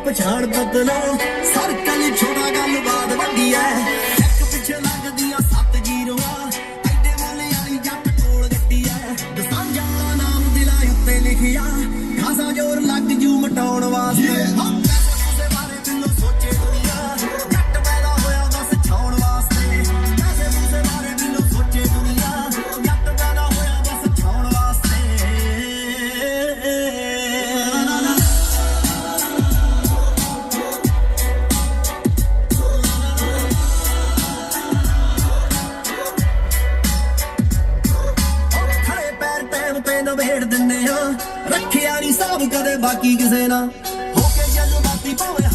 ਪਛਾਣ ਬਦਲੋ ਸਰਕਲ ਛੋੜਾ ਗੱਲਬਾਤ ਵੱਡੀ ਐ ਇੱਕ ਪਿੱਛੇ ਲੱਗਦੀਆਂ 7 ਜ਼ੀਰੋਆਂ ਐਡੇ ਮੁੱਲੇ ਵਾਲੀ ਜੱਟ ਕੋਲ ਗੱਡੀ ਐ ਦਸਾਂਝਾ ਨਾਮ ਦਿਲਾਂ ਉੱਤੇ ਲਿਖਿਆ ਖਾਸਾ ਜ਼ੋਰ ਲੱਗ ਜੂ ਮਟਾਉਣ ਵਾਸਤੇ ਪੈਸੇ ਬਾਰੇ ਬਿੱਲੋ ਸੋਚੇ ਦੁਨੀਆ ਜੱਟ ਪੈਦਾ ਹੋਇਆ ਬਸ ਛਾਉਣ ਵਾਸਤੇ ਪੈਸੇ ਬਾਰੇ ਬਿੱਲੋ ਸੋਚੇ ਦੁਨੀਆ ਜੱਟ ਪੈਦਾ ਹੋਇਆ ਬਸ ਛਾਉਣ ਵਾਸਤੇ ਨਵੇੜ ਦਿੰਦੇ ਆ ਰੱਖਿਆ ਨਹੀਂ ਸਾਬ ਕਦੇ ਬਾਕੀ ਕਿਸੇ ਨਾ ਹੋ ਕੇ ਜਜ਼ਬਾਤੀ ਭਾਵੇਂ